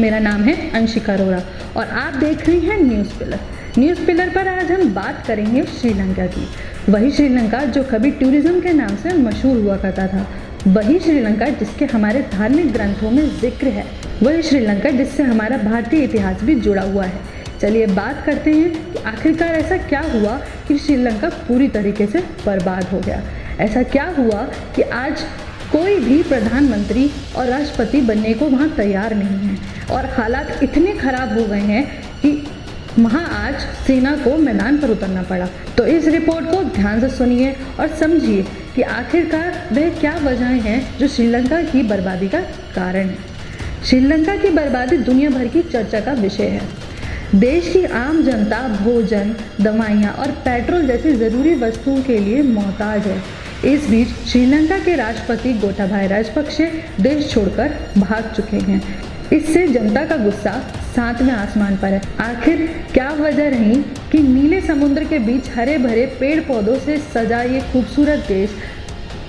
मेरा नाम है अंशिका अरोड़ा और आप देख रहे हैं न्यूज़ पिलर। न्यूज़ पिलर पर आज हम बात करेंगे श्रीलंका की। वही श्रीलंका जो कभी टूरिज्म के नाम से मशहूर हुआ करता था, वही श्रीलंका जिसके हमारे धार्मिक ग्रंथों में जिक्र है, वही श्रीलंका जिससे हमारा भारतीय इतिहास भी जुड़ा हुआ है। चलिए बात करते हैं कि आखिरकार ऐसा क्या हुआ कि श्रीलंका पूरी तरीके से बर्बाद हो गया। ऐसा क्या हुआ कि आज कोई भी प्रधानमंत्री और राष्ट्रपति बनने को वहाँ तैयार नहीं है और हालात इतने खराब हो गए हैं कि वहाँ आज सेना को मैदान पर उतरना पड़ा। तो इस रिपोर्ट को ध्यान से सुनिए और समझिए कि आखिरकार वह क्या वजहें हैं जो श्रीलंका की बर्बादी का कारण है। श्रीलंका की बर्बादी दुनिया भर की चर्चा का विषय है। देश की आम जनता भोजन, दवाइयाँ और पेट्रोल जैसी ज़रूरी वस्तुओं के लिए मोहताज है। इस बीच श्रीलंका के राष्ट्रपति गोटाबाया राजपक्षे देश छोड़कर भाग चुके हैं। इससे जनता का गुस्सा 7वें आसमान पर है। आखिर क्या वजह रही कि नीले समुद्र के बीच हरे भरे पेड़ पौधों से सजा ये खूबसूरत देश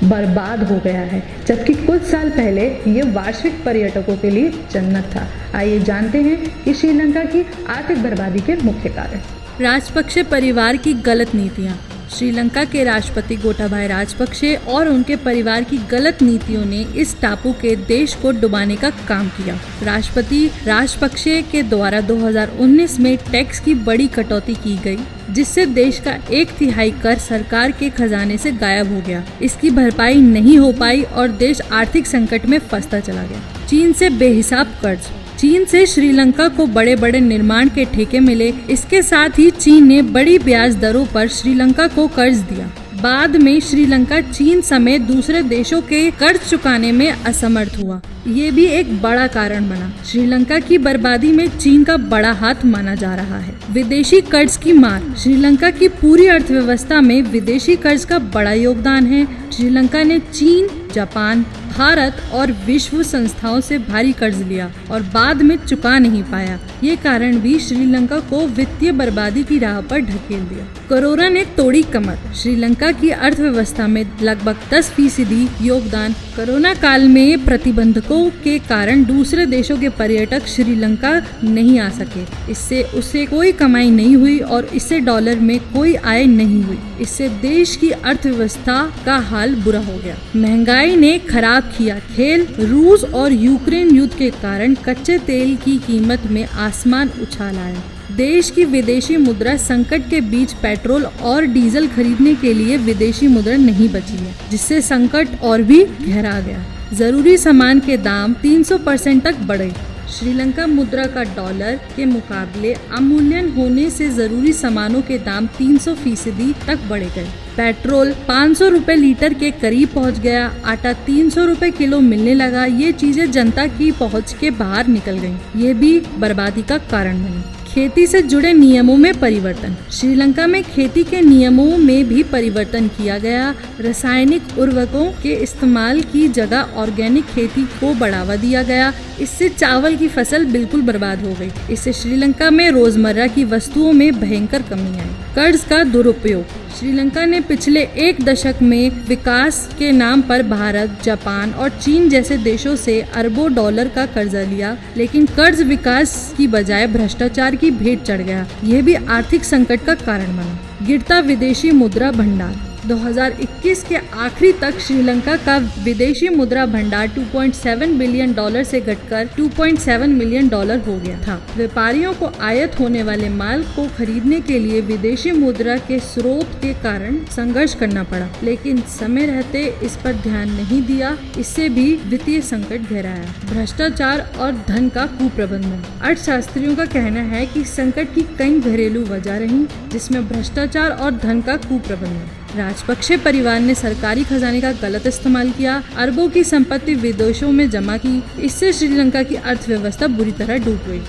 बर्बाद हो गया है, जबकि कुछ साल पहले ये वैश्विक पर्यटकों के लिए जन्नत था। आइए जानते हैं कि श्रीलंका की आर्थिक बर्बादी के मुख्य कारण। राजपक्षे परिवार की गलत नीतियाँ। श्रीलंका के राष्ट्रपति गोटाबाया राजपक्षे और उनके परिवार की गलत नीतियों ने इस टापू के देश को डुबाने का काम किया। राष्ट्रपति राजपक्षे के द्वारा 2019 में टैक्स की बड़ी कटौती की गई, जिससे देश का 1/3 कर सरकार के खजाने से गायब हो गया। इसकी भरपाई नहीं हो पाई और देश आर्थिक संकट में फंसता चला गया। चीन से बेहिसाब कर्ज। चीन से श्रीलंका को बड़े बड़े निर्माण के ठेके मिले। इसके साथ ही चीन ने बड़ी ब्याज दरों पर श्रीलंका को कर्ज दिया। बाद में श्रीलंका चीन समेत दूसरे देशों के कर्ज चुकाने में असमर्थ हुआ। ये भी एक बड़ा कारण बना। श्रीलंका की बर्बादी में चीन का बड़ा हाथ माना जा रहा है। विदेशी कर्ज की मार। श्रीलंका की पूरी अर्थव्यवस्था में विदेशी कर्ज का बड़ा योगदान है। श्रीलंका ने चीन, जापान, भारत और विश्व संस्थाओं से भारी कर्ज लिया और बाद में चुका नहीं पाया। ये कारण भी श्रीलंका को वित्तीय बर्बादी की राह पर ढकेल दिया। कोरोना ने तोड़ी कमर। श्रीलंका की अर्थव्यवस्था में लगभग 10% योगदान। कोरोना काल में प्रतिबंधकों के कारण दूसरे देशों के पर्यटक श्रीलंका नहीं आ सके। इससे उसे कोई कमाई नहीं हुई और इससे डॉलर में कोई आय नहीं हुई। इससे देश की अर्थव्यवस्था का हाल बुरा हो गया। महंगाई ने खराब किया खेल। रूस और यूक्रेन युद्ध के कारण कच्चे तेल की कीमत में आसमान उछाल आया। देश की विदेशी मुद्रा संकट के बीच पेट्रोल और डीजल खरीदने के लिए विदेशी मुद्रा नहीं बची है, जिससे संकट और भी गहरा गया। जरूरी सामान के दाम 300% तक बढ़े। श्रीलंका मुद्रा का डॉलर के मुकाबले अवमूल्यन होने से जरूरी सामानों के दाम 300% तक बढ़ गए। पेट्रोल 500 रुपए लीटर के करीब पहुंच गया। आटा 300 रुपए किलो मिलने लगा। ये चीजें जनता की पहुंच के बाहर निकल गईं। ये भी बर्बादी का कारण बनी। खेती से जुड़े नियमों में परिवर्तन। श्रीलंका में खेती के नियमों में भी परिवर्तन किया गया। रासायनिक उर्वरकों के इस्तेमाल की जगह ऑर्गेनिक खेती को बढ़ावा दिया गया। इससे चावल की फसल बिल्कुल बर्बाद हो गई। इससे श्रीलंका में रोजमर्रा की वस्तुओं में भयंकर कमी आई। कर्ज का दुरुपयोग। श्रीलंका ने पिछले 1 दशक में विकास के नाम पर भारत, जापान और चीन जैसे देशों से अरबों डॉलर का कर्जा लिया, लेकिन कर्ज विकास की बजाय भ्रष्टाचार की भेंट चढ़ गया। यह भी आर्थिक संकट का कारण बना। गिरता विदेशी मुद्रा भंडार। 2021 के आखिरी तक श्रीलंका का विदेशी मुद्रा भंडार $2.7 बिलियन से घटकर $2.7 मिलियन हो गया था। व्यापारियों को आयात होने वाले माल को खरीदने के लिए विदेशी मुद्रा के स्रोत के कारण संघर्ष करना पड़ा, लेकिन समय रहते इस पर ध्यान नहीं दिया। इससे भी वित्तीय संकट गहराया। भ्रष्टाचार और धन का कुप्रबंधन। अर्थशास्त्रियों का कहना है कि संकट की कई घरेलू वजह रही, जिसमें भ्रष्टाचार और धन का कुप्रबंधन। राजपक्षे परिवार ने सरकारी खजाने का गलत इस्तेमाल किया। अरबों की संपत्ति विदेशों में जमा की। इससे श्रीलंका की अर्थव्यवस्था बुरी तरह डूब गई।